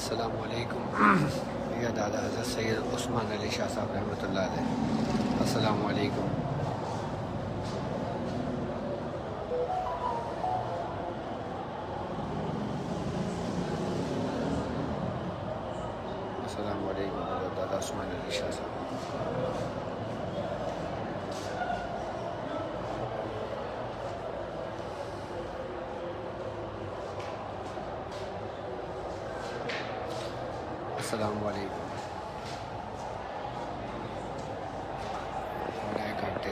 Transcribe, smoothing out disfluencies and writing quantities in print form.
अस्सलामुअलैकुम। या दादा हज़रत सैयद उस्मान अली शाह साहब रहमतुल्लाह अलैह। अस्सलामुअलैकुम। अस्सलामुअलैकुम हज़रत दादा उस्मान अली शाह साहब। अस्सलामुअलैकुम। घंटे